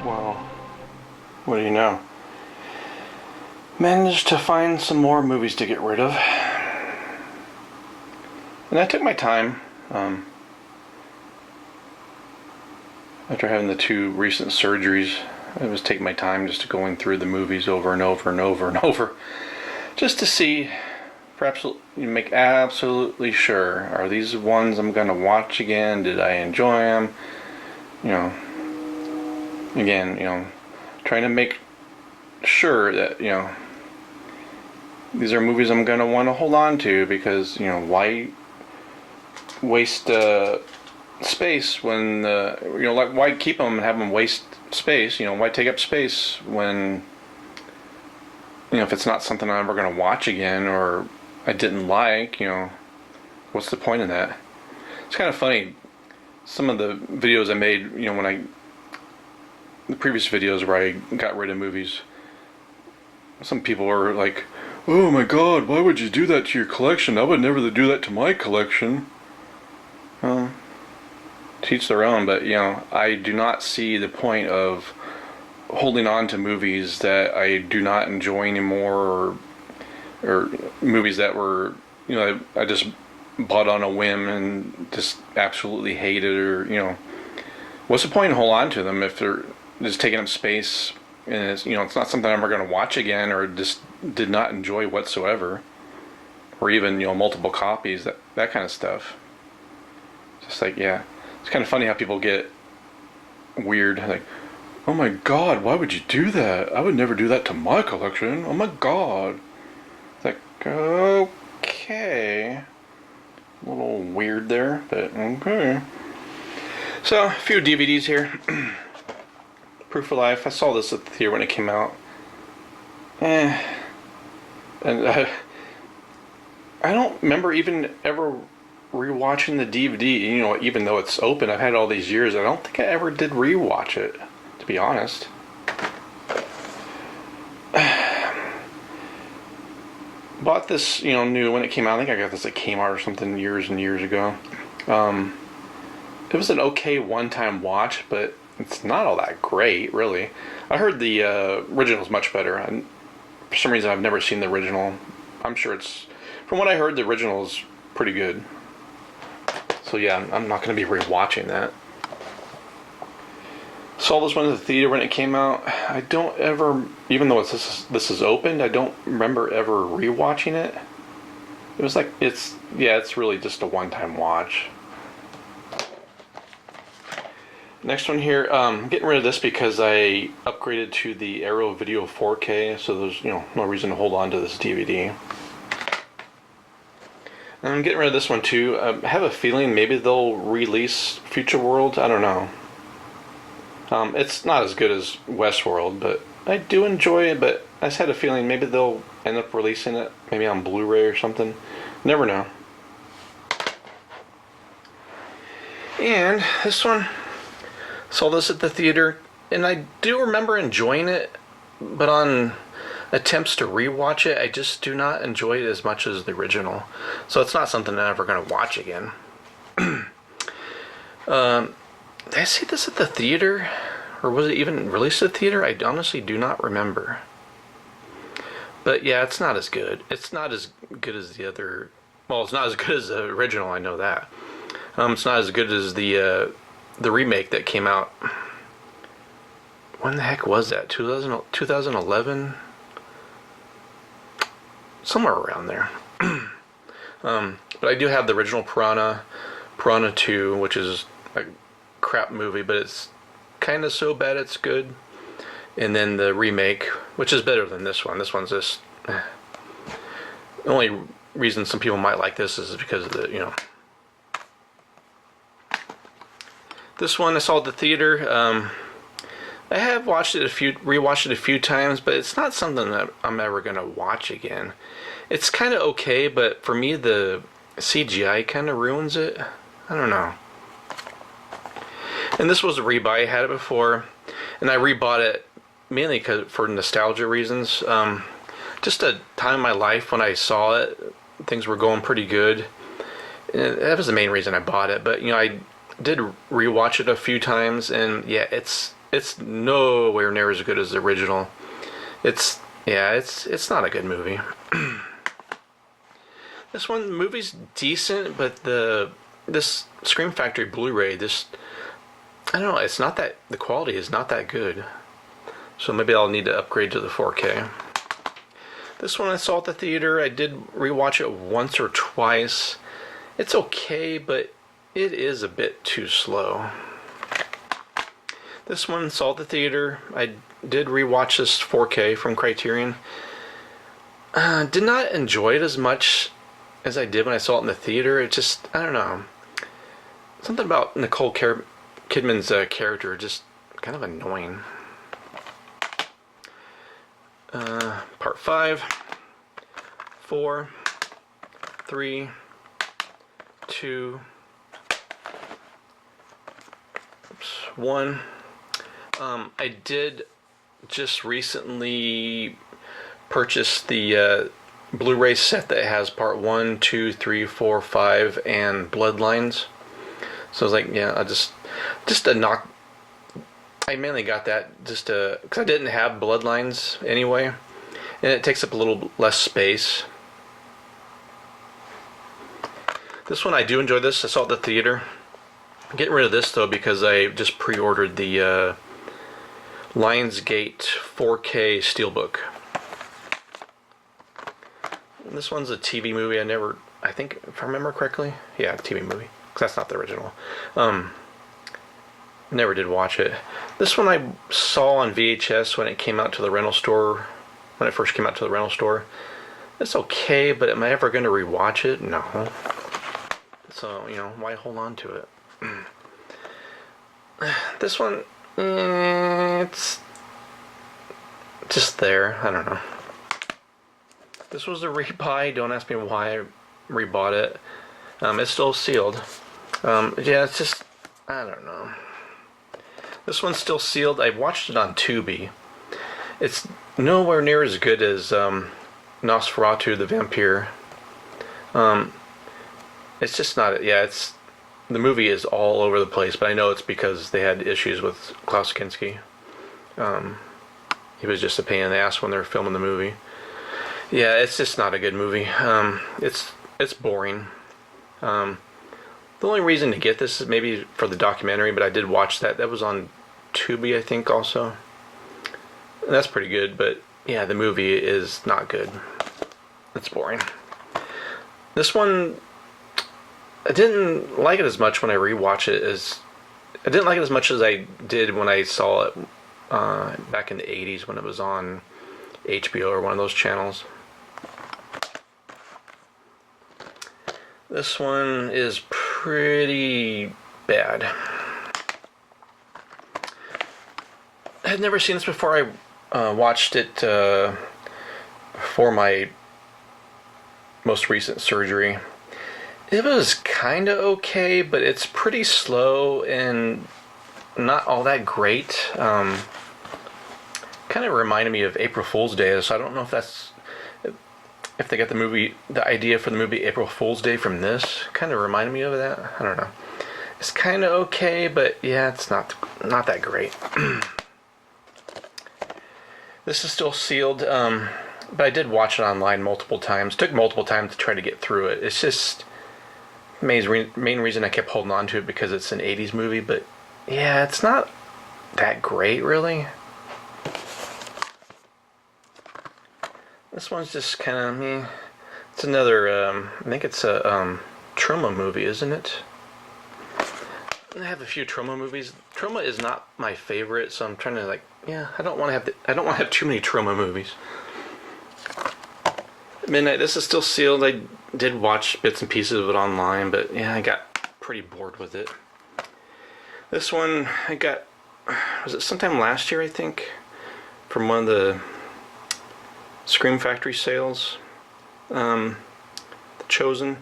Well, what do you know? Managed to find some more movies to get rid of. And I took my time. After having the 2 recent surgeries, I was taking my time just going through the movies over and over and over and over. Just to see, perhaps make absolutely sure, are these ones I'm going to watch again? Did I enjoy them? Again, trying to make sure that, these are movies I'm going to want to hold on to, because, why waste space when, like, why keep them and have them waste space? Why take up space when, if it's not something I'm ever going to watch again, or I didn't like, what's the point in that? It's kind of funny. Some of the videos I made, the previous videos where I got rid of movies, some people were like, "Oh my god, why would you do that to your collection? I would never do that to my collection." Well, teach their own, but I do not see the point of holding on to movies that I do not enjoy anymore, or movies that were, I just bought on a whim and just absolutely hated, or, what's the point in holding on to them if they're just taking up space, and it's, it's not something I'm ever going to watch again, or just did not enjoy whatsoever, or even, multiple copies, that kind of stuff. Just like, yeah, it's kind of funny how people get weird, like, "Oh my god, why would you do that? I would never do that to my collection. Oh my god." It's like, okay, a little weird there, but okay. So, a few DVDs here. Proof of Life. I saw this at the theater when it came out. And I don't remember even ever rewatching the DVD. Even though it's open, I've had it all these years. I don't think I ever did rewatch it, to be honest. Bought this, new when it came out. I think I got this at Kmart or something years and years ago. It was an okay one-time watch, but it's not all that great, really. I heard the original's much better. And for some reason, I've never seen the original. I'm sure it's, from what I heard, the original is pretty good. So yeah, I'm not going to be rewatching that. Saw this one in the theater when it came out. I don't ever, even though this is opened, I don't remember ever rewatching it. It was like, it's really just a one-time watch. Next one here, I'm getting rid of this because I upgraded to the Arrow Video 4K, so there's no reason to hold on to this DVD. And I'm getting rid of this one too. I have a feeling maybe they'll release Future World. I don't know. It's not as good as Westworld, but I do enjoy it. But I just had a feeling maybe they'll end up releasing it, maybe on Blu-ray or something. Never know. And this one, saw this at the theater, and I do remember enjoying it, but on attempts to rewatch it, I just do not enjoy it as much as the original. So it's not something I'm ever going to watch again. Did I see this at the theater? Or was it even released at the theater? I honestly do not remember. But yeah, it's not as good. It's not as good as the other... Well, it's not as good as the original, I know that. It's not as good as the remake that came out. When the heck was that? 2011? Somewhere around there. But I do have the original Piranha 2, which is a crap movie, but it's kind of so bad it's good. And then the remake, which is better than this one. This one's just... The only reason some people might like this is because of the, This one I saw at the theater. I have rewatched it a few times, but it's not something that I'm ever gonna watch again. It's kind of okay, but for me the CGI kind of ruins it. I don't know. And this was a rebuy. I had it before, and I rebought it mainly for nostalgia reasons. Just a time in my life when I saw it, things were going pretty good, That was the main reason I bought it. But you know, I did rewatch it a few times, and yeah, it's nowhere near as good as the original. It's not a good movie. This one, the movie's decent, but this Scream Factory Blu-ray, I don't know, it's not that, the quality is not that good. So maybe I'll need to upgrade to the 4K. This one I saw at the theater. I did rewatch it once or twice. It's okay, but it is a bit too slow. This one I saw at the theater. I did rewatch this 4K from Criterion. Did not enjoy it as much as I did when I saw it in the theater. It just, I don't know. Something about Nicole Kidman's character just kind of annoying. Part 5, 4, 3, 2, 1. I did just recently purchase the Blu-ray set that has part 1, 2, 3, 4, 5, and Bloodlines. So I was like, yeah, just to knock. I mainly got that just to, because I didn't have Bloodlines anyway, and it takes up a little less space. This one, I do enjoy this. I saw it at the theater. I'm getting rid of this though because I just pre-ordered the Lionsgate 4K Steelbook. And this one's a TV movie. I think, if I remember correctly, yeah, TV movie, because that's not the original. Never did watch it. This one I saw on VHS when it came out to the rental store, when it first came out to the rental store. It's okay, but am I ever going to rewatch it? No. So, you know, why hold on to it? This one, it's just there. I don't know. This was a rebuy. Don't ask me why I rebought it. It's still sealed. Yeah, it's just, I don't know. This one's still sealed. I watched it on Tubi. It's nowhere near as good as Nosferatu the Vampire. It's just not. Yeah, the movie is all over the place, but I know it's because they had issues with Klaus Kinski. He was just a pain in the ass when they were filming the movie. Yeah, it's just not a good movie. It's boring. The only reason to get this is maybe for the documentary, but I did watch that. That was on Tubi, I think, also. And that's pretty good, but yeah, the movie is not good. It's boring. This one, I didn't like it as much when I rewatched it I didn't like it as much as I did when I saw it back in the 80s when it was on HBO or one of those channels. This one is pretty bad. I had never seen this before. I watched it for my most recent surgery. It was kind of okay, but it's pretty slow and not all that great. Kind of reminded me of April Fool's Day, so I don't know if they got the idea for the movie April Fool's Day from this. Kind of reminded me of that. I don't know. It's kind of okay, but yeah, it's not that great. This is still sealed, but I did watch it online multiple times. Took multiple times to try to get through it. It's just main reason I kept holding on to it because it's an 80s movie, but yeah, it's not that great, really. This one's just kind of meh. It's another, I think it's a trauma movie, isn't it? I have a few trauma movies. Trauma is not my favorite, so I'm trying to I don't want to have too many trauma movies. Midnight. This is still sealed. I did watch bits and pieces of it online, but yeah, I got pretty bored with it. This one was it sometime last year, I think, from one of the Scream Factory sales. The Chosen.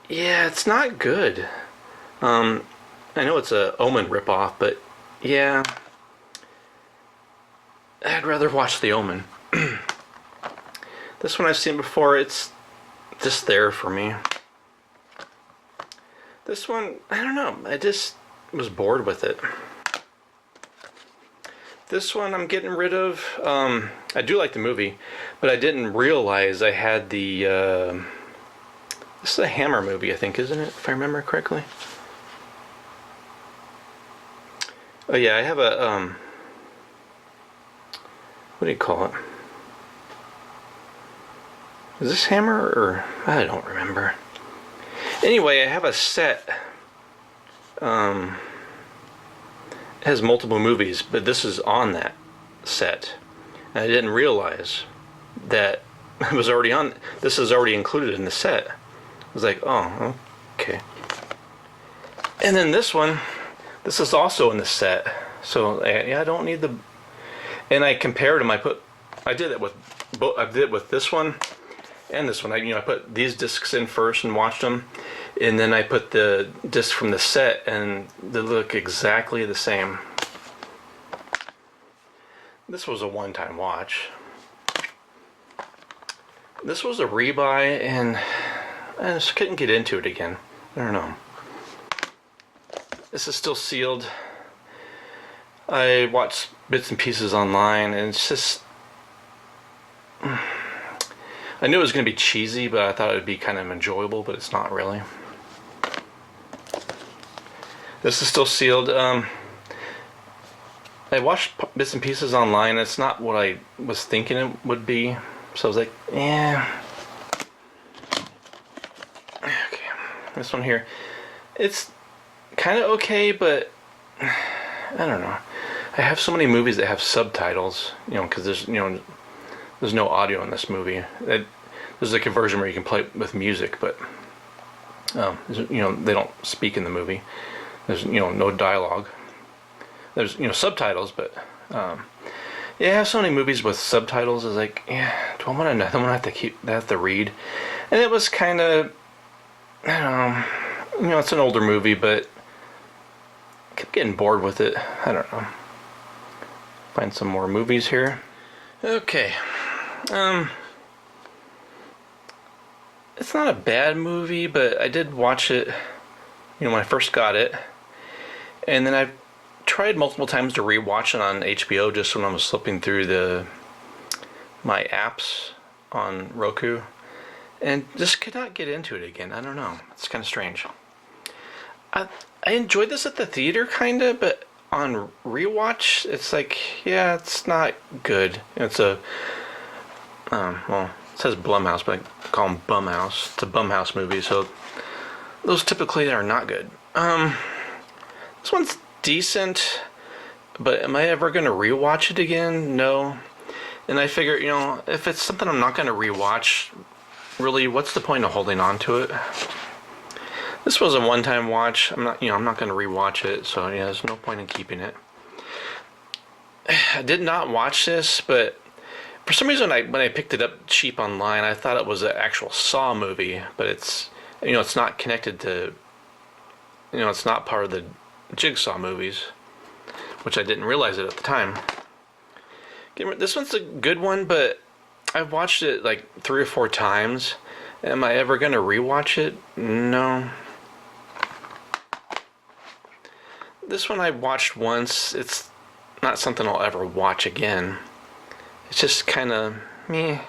Yeah, it's not good. I know it's a Omen ripoff, but yeah, I'd rather watch The Omen. This one I've seen before. It's just there for me. This one, I don't know. I just was bored with it. This one I'm getting rid of. I do like the movie, but I didn't realize I had the. This is a Hammer movie, I think, isn't it? If I remember correctly. Oh yeah, I have a. What do you call it? Is this Hammer or I don't remember. Anyway, I have a set. It has multiple movies, but this is on that set. And I didn't realize that it was already on. This is already included in the set. I was like, oh, okay. And then this one, this is also in the set. So yeah, I don't need the. And I compared them. I did it with both. I did it with this one and this one. I put these discs in first and watched them. And then I put the disc from the set, and they look exactly the same. This was a one-time watch. This was a rebuy, and I just couldn't get into it again. I don't know. This is still sealed. I watched bits and pieces online, and it's just... I knew it was going to be cheesy, but I thought it would be kind of enjoyable, but it's not really. This is still sealed. I watched bits and pieces online. It's not what I was thinking it would be. So I was like, yeah. Okay. This one here. It's kind of okay, but I don't know. I have so many movies that have subtitles, because there's no audio in this movie. There's a conversion where you can play with music, but they don't speak in the movie. There's no dialogue. There's subtitles, but yeah, I have so many movies with subtitles. Is like, yeah, do I want another one? I have to read, and it was kind of, I don't know, it's an older movie, but I kept getting bored with it. I don't know. Find some more movies here. Okay, it's not a bad movie, but I did watch it, when I first got it. And then I tried multiple times to rewatch it on HBO just when I was flipping through my apps on Roku, and just could not get into it again. I don't know. It's kind of strange. I enjoyed this at the theater, kind of, but on rewatch, it's like, yeah, it's not good. It's a well, it says Blumhouse, but I call them Bumhouse. It's a Bumhouse movie, so those typically are not good. This one's decent, but am I ever going to rewatch it again? No. And I figure, if it's something I'm not going to rewatch, really, what's the point of holding on to it? This was a one-time watch. I'm not going to rewatch it, so yeah, there's no point in keeping it. I did not watch this, but for some reason, when I picked it up cheap online, I thought it was an actual Saw movie, but it's not connected to, it's not part of the Jigsaw movies, which I didn't realize it at the time. This one's a good one, but I've watched it like 3 or 4 times. Am I ever going to rewatch it? No. This one I watched once. It's not something I'll ever watch again. It's just kind of meh.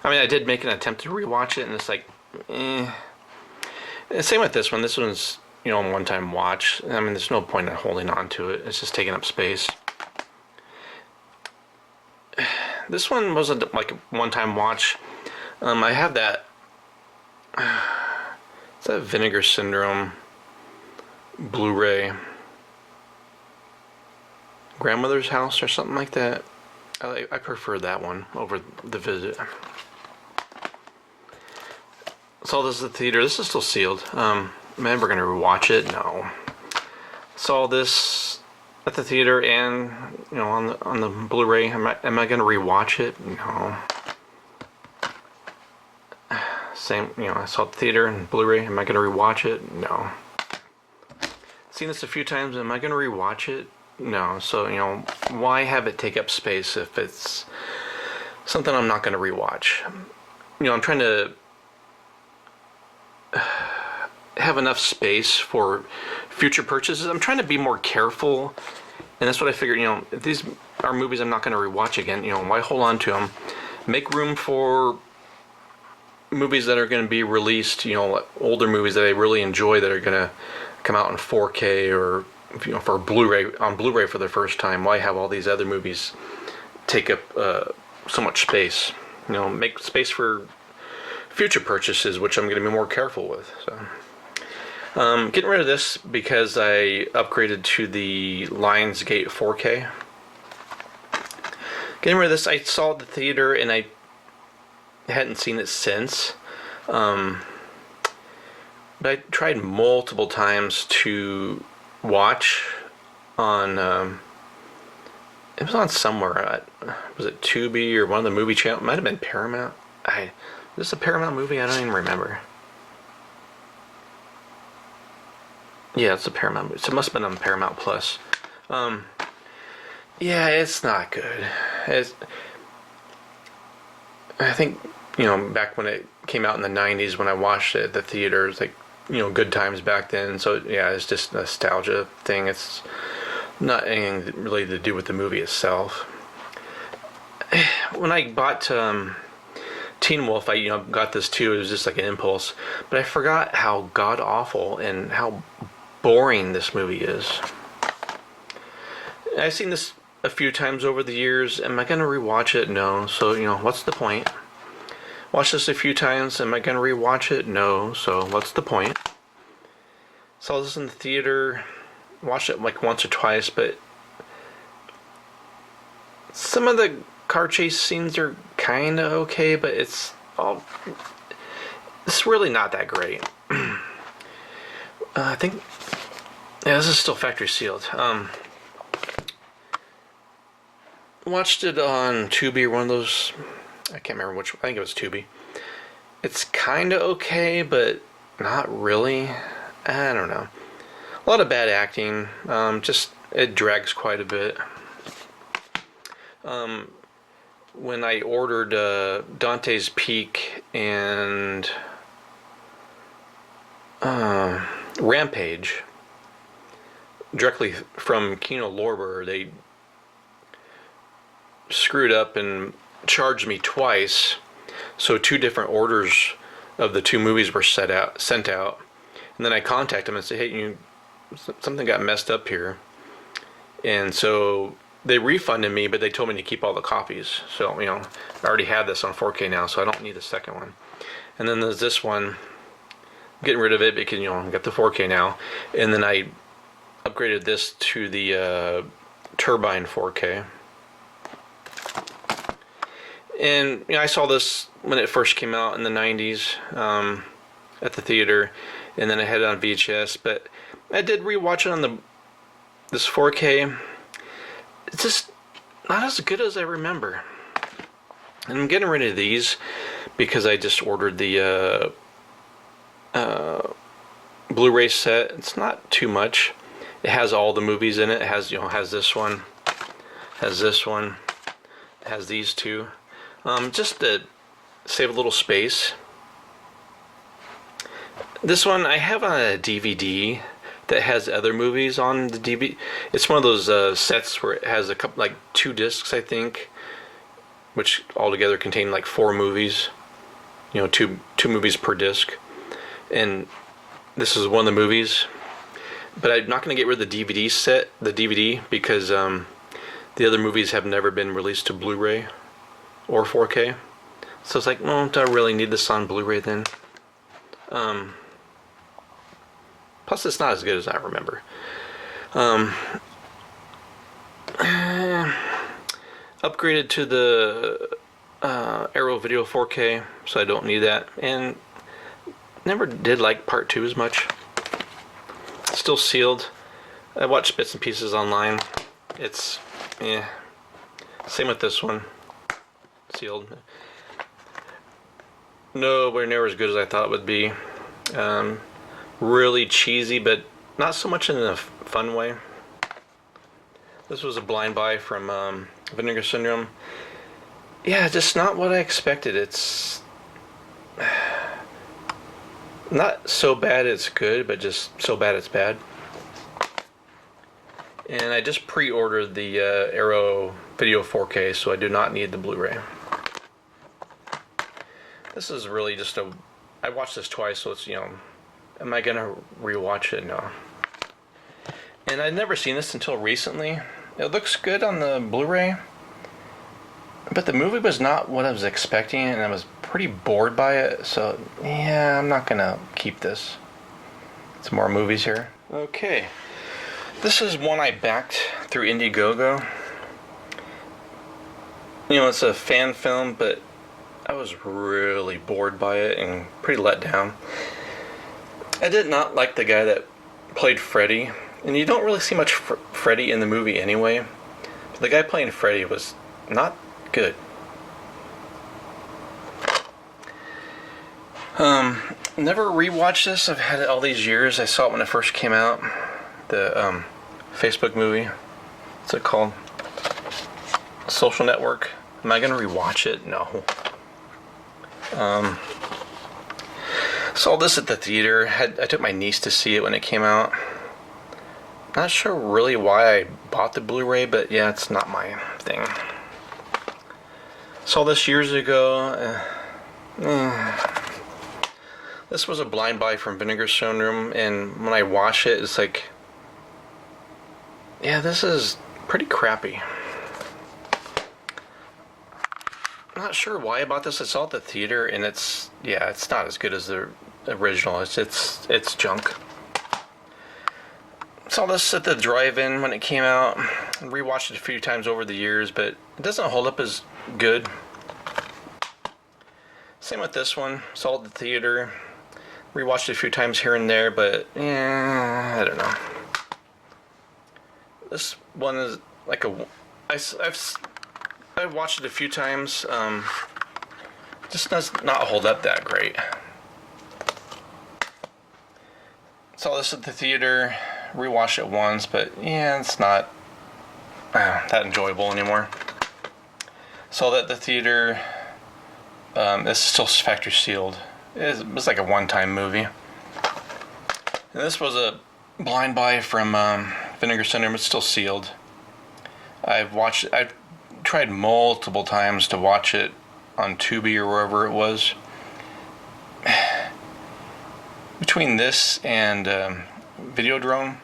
I mean, I did make an attempt to rewatch it, and it's like, eh. And same with this one. This one's, a one-time watch. I mean, there's no point in holding on to it. It's just taking up space. This one wasn't like a one-time watch. I have that. It's that Vinegar Syndrome Blu-ray. Grandmother's House or something like that. I prefer that one over The Visit. Saw this at the theater. This is still sealed. Am I ever going to rewatch it? No. Saw this at the theater and on the Blu-ray. Am I going to rewatch it? No. Same. I saw it at the theater and Blu-ray. Am I going to rewatch it? No. Seen this a few times. Am I going to rewatch it? No. So why have it take up space if it's something I'm not going to rewatch? I'm trying to have enough space for future purchases. I'm trying to be more careful, and that's what I figured. If these are movies I'm not going to rewatch again, why hold on to them? Make room for movies that are going to be released. Older movies that I really enjoy that are going to come out in 4K or for Blu-ray on Blu-ray for the first time. Why have all these other movies take up so much space? Make space for future purchases, which I'm going to be more careful with. So, getting rid of this because I upgraded to the Lionsgate 4K. Getting rid of this, I saw it at the theater and I hadn't seen it since. But I tried multiple times to watch on. It was on somewhere. Was it Tubi or one of the movie channels? It might have been Paramount. Is this a Paramount movie? I don't even remember. Yeah, it's a Paramount movie. So it must have been on Paramount Plus. Yeah, it's not good. I think, back when it came out in the 90s when I watched it at the theater, it was like, good times back then. So, yeah, it's just a nostalgia thing. It's not anything really to do with the movie itself. When I bought Teen Wolf, I got this too. It was just like an impulse. But I forgot how god-awful and how boring this movie is. I've seen this a few times over the years. Am I going to rewatch it? No. So, what's the point? Watched this a few times. Am I going to rewatch it? No. So, what's the point? Saw this in the theater. Watched it like once or twice, but some of the car chase scenes are kind of okay, but it's really not that great. I think, yeah, this is still factory sealed. Watched it on Tubi or one of those. I can't remember which. I think it was Tubi. It's kind of okay, but not really. I don't know. A lot of bad acting. Just it drags quite a bit. When I ordered Dante's Peak and Rampage directly from Kino Lorber, they screwed up and charged me twice. So 2 different orders of the 2 movies were sent out. And then I contacted them and said, hey, something got messed up here. And so they refunded me, but they told me to keep all the copies. So, I already have this on 4K now, so I don't need the second one. And then there's this one. I'm getting rid of it because, I got the 4K now. And then I upgraded this to the Turbine 4K. And I saw this when it first came out in the 90s at the theater, and then I had it on VHS. But I did rewatch it on this 4K. It's just not as good as I remember. And I'm getting rid of these because I just ordered the Blu-ray set. It's not too much. It has all the movies in it. It has has this one, has this one, has these 2. Just to save a little space. This one I have on a DVD that has other movies on the DVD. It's one of those sets where it has a couple, like 2 discs, I think, which altogether contain like 4 movies. 2 movies per disc, and this is one of the movies. But I'm not going to get rid of the DVD because the other movies have never been released to Blu-ray or 4K. So it's like, well, do I really need this on Blu-ray then? Plus, it's not as good as I remember. Upgraded to the Arrow Video 4K, so I don't need that. And never did like Part 2 as much. Still sealed. I watched bits and pieces online. It's, same with this one. Sealed. Nowhere near as good as I thought it would be. Really cheesy, but not so much in a fun way. This was a blind buy from Vinegar Syndrome. Yeah, just not what I expected. It's Not so bad it's good, but just so bad it's bad. And I just pre-ordered the Arrow Video 4K, so I do not need the Blu-ray. This is really just a... I watched this twice, so it's, am I gonna rewatch it? No. And I'd never seen this until recently. It looks good on the Blu-ray, but the movie was not what I was expecting, and I was pretty bored by it, so yeah, I'm not gonna keep this. Some more movies here. Okay. This is one I backed through Indiegogo. It's a fan film, but I was really bored by it and pretty let down. I did not like the guy that played Freddy, and you don't really see much Freddy in the movie anyway. But the guy playing Freddy was not good. Never rewatched this. I've had it all these years. I saw it when it first came out. The Facebook movie. What's it called? Social Network. Am I gonna rewatch it? No. Saw this at the theater. I took my niece to see it when it came out. Not sure really why I bought the Blu-ray, but yeah, it's not my thing. Saw this years ago. This was a blind buy from Vinegar Syndrome, and when I watch it, it's like, yeah, this is pretty crappy. I'm not sure why I bought this. I saw it at the theater, and it's not as good as the original. It's junk. Saw this at the drive-in when it came out. Rewatched it a few times over the years, but it doesn't hold up as good. Same with this one. Saw it at the theater. Rewatched it a few times here and there, but yeah, I don't know. This one is like I've watched it a few times. Just does not hold up that great. Saw this at the theater. Rewatched it once, but yeah, it's not that enjoyable anymore. Saw that at the theater. It's still factory sealed. It was like a one-time movie. And this was a blind buy from Vinegar Syndrome. It's still sealed. I've tried multiple times to watch it on Tubi or wherever it was. Between this and Videodrome,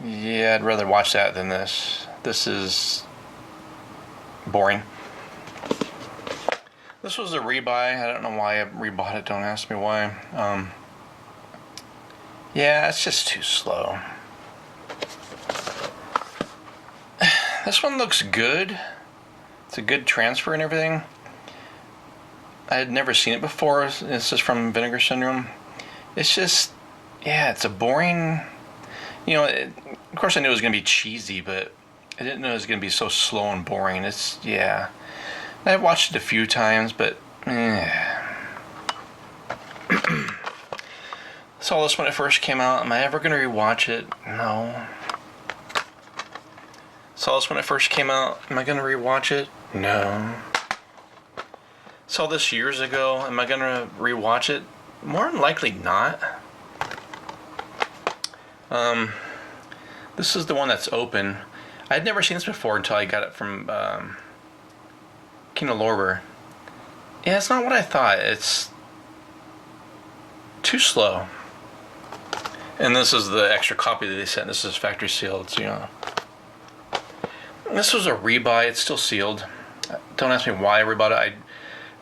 yeah, I'd rather watch that than this. This is boring. This was a rebuy. I don't know why I rebought it. Don't ask me why. Yeah, it's just too slow. This one looks good. It's a good transfer and everything. I had never seen it before. This is from Vinegar Syndrome. It's just, yeah, it's a boring... of course I knew it was going to be cheesy, but I didn't know it was going to be so slow and boring. Yeah. I've watched it a few times, but saw this when it first came out. Am I ever going to rewatch it? No. Saw this when it first came out. Am I going to rewatch it? No. Saw this years ago. Am I going to rewatch it? More than likely not. This is the one that's open. I had never seen this before until I got it from Kino Lorber. Yeah, it's not what I thought. It's too slow. And this is the extra copy that they sent. This is factory sealed, so This was a rebuy. It's still sealed. Don't ask me why I rebought it. I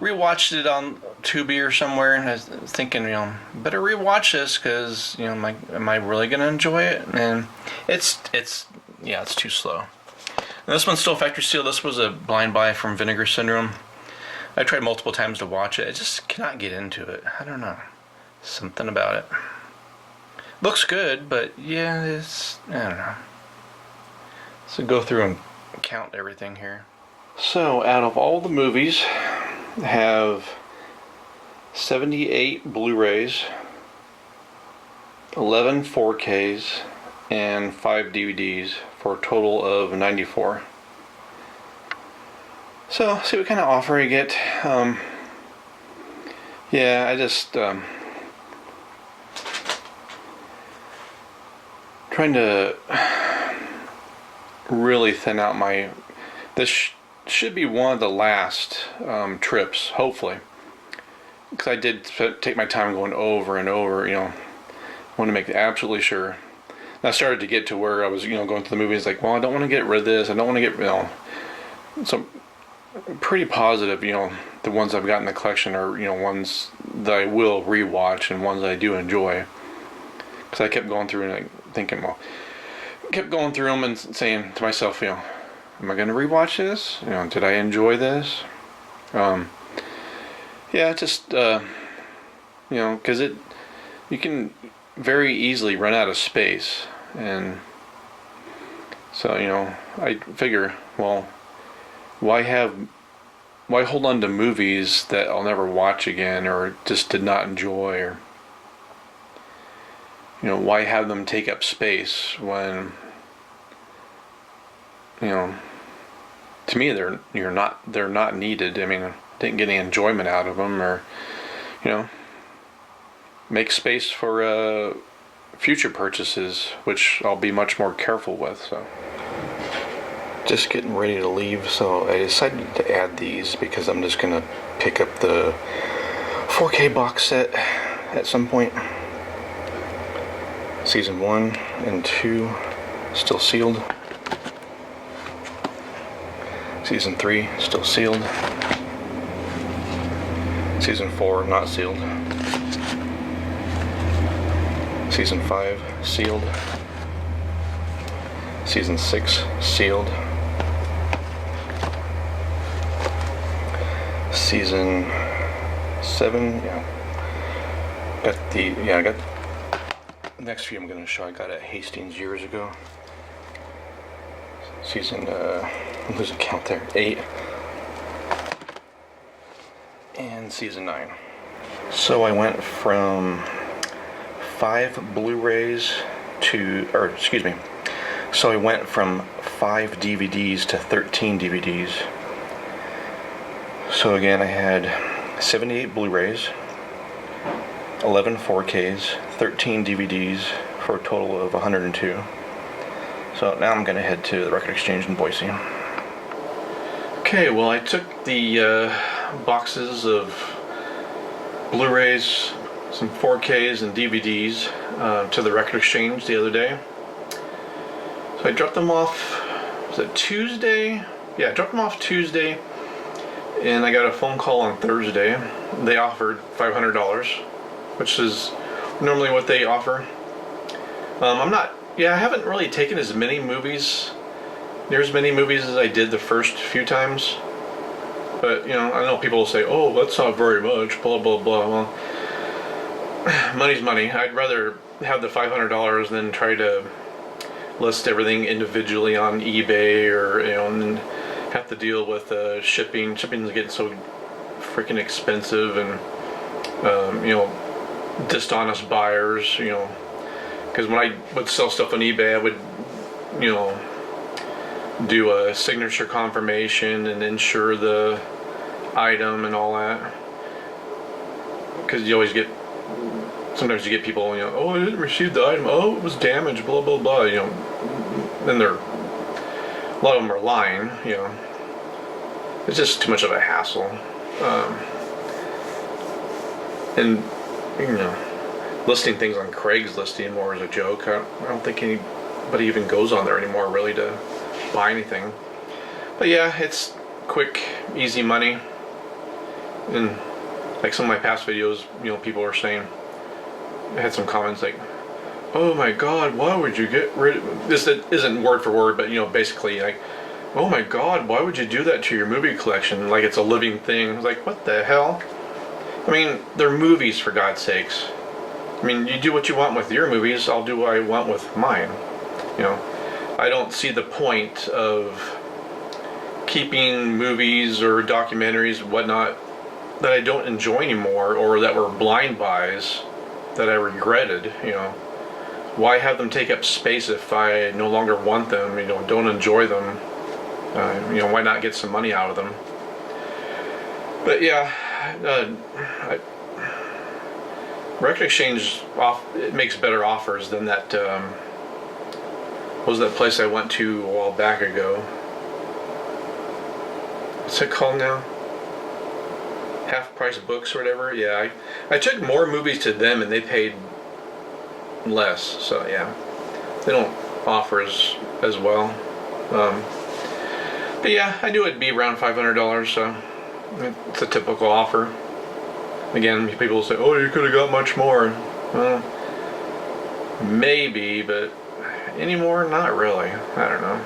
rewatched it on Tubi or somewhere, and I was thinking, better rewatch this because, am I really gonna enjoy it? And it's too slow. And this one's still factory sealed. This was a blind buy from Vinegar Syndrome. I tried multiple times to watch it. I just cannot get into it. I don't know. Something about it. Looks good, but yeah, I don't know. So go through and count everything here. So out of all the movies, I have 78 Blu-rays, 11 4Ks, and 5 DVDs for a total of 94. So see what kind of offer I get. Yeah, I just trying to really thin out my. This should be one of the last trips, hopefully, because I did take my time going over and over. I want to make absolutely sure. And I started to get to where I was, going to the movies like, well, I don't want to get rid of this. I don't want to get, So I'm pretty positive, the ones I've got in the collection are, ones that I will rewatch and ones that I do enjoy. Because I kept going through and thinking, kept going through them and saying to myself, am I going to rewatch this? Did I enjoy this? Yeah, just, because you can very easily run out of space. And so, I figure, well, why hold on to movies that I'll never watch again or just did not enjoy, or why have them take up space when to me they're not needed. I mean, I didn't get any enjoyment out of them, or make space for future purchases, which I'll be much more careful with. So just getting ready to leave, so I decided to add these because I'm just gonna pick up the 4K box set at some point. Season 1 and 2 still sealed. Season 3 still sealed. Season 4 not sealed. Season 5 sealed. Season 6 sealed. Season 7, I got the next few I'm going to show. I got at Hastings years ago. Season, I'm losing count there, 8. And season 9. So I went from 5 Blu-rays so I went from 5 DVDs to 13 DVDs. So again, I had 78 Blu-rays, 11 4Ks, 13 DVDs for a total of 102. So now I'm going to head to the Record Exchange in Boise. Okay, well, I took the boxes of Blu-rays, some 4Ks and DVDs to the Record Exchange the other day. So I dropped them off, was it Tuesday? Yeah, I dropped them off Tuesday, and I got a phone call on Thursday. They offered $500, which is normally what they offer. I haven't really taken as many movies, near as many movies as I did the first few times. But, I know people will say, oh, that's not very much, blah, blah, blah. Well, money's money. I'd rather have the $500 than try to list everything individually on eBay, or, and have to deal with shipping. Shipping's getting so freaking expensive, and, dishonest buyers, because when I would sell stuff on eBay, I would, do a signature confirmation and insure the item and all that, because you always get, sometimes you get people, oh, I didn't receive the item, oh, it was damaged, blah, blah, blah, then a lot of them are lying, it's just too much of a hassle, and, listing things on Craigslist anymore is a joke. I don't think anybody even goes on there anymore really to buy anything. But yeah, it's quick, easy money. And like some of my past videos, people were saying, I had some comments like, oh my god, why would you get rid of this? Isn't word for word, but basically like, oh my god, why would you do that to your movie collection? Like it's a living thing. I was like, what the hell? I mean, they're movies, for God's sakes. I mean, you do what you want with your movies, I'll do what I want with mine. I don't see the point of keeping movies or documentaries and whatnot that I don't enjoy anymore, or that were blind buys that I regretted. Why have them take up space if I no longer want them, don't enjoy them? Why not get some money out of them? But yeah, Record Exchange it makes better offers than that What was that place I went to a while back ago? What's it called now? Half Price Books or whatever. Yeah, I took more movies to them and they paid less. So yeah, they don't offer as well. But yeah, I knew it'd be around $500, so it's a typical offer. Again, people will say, "Oh, you could have got much more." Well, maybe, but anymore, not really. I don't know.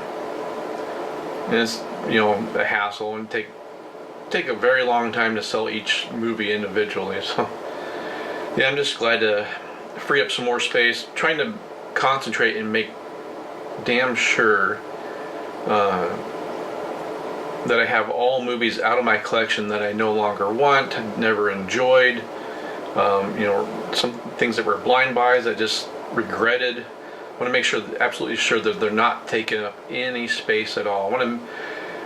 And it's, you know, a hassle and take a very long time to sell each movie individually. So yeah, I'm just glad to free up some more space, trying to concentrate and make damn sure that I have all movies out of my collection that I no longer want, never enjoyed. You know, some things that were blind buys I just regretted. I want to make sure, absolutely sure, that they're not taking up any space at all. I want to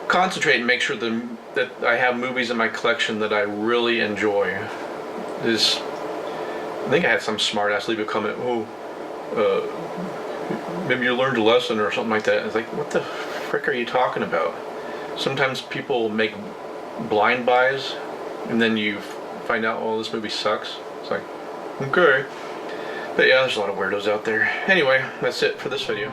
concentrate and make sure that I have movies in my collection that I really enjoy. I think I had some smart ass leave a comment, "Oh, maybe you learned a lesson," or something like that. It's like, what the frick are you talking about? Sometimes people make blind buys and then you find out, oh, this movie sucks. It's like, okay. But yeah, there's a lot of weirdos out there. Anyway, that's it for this video.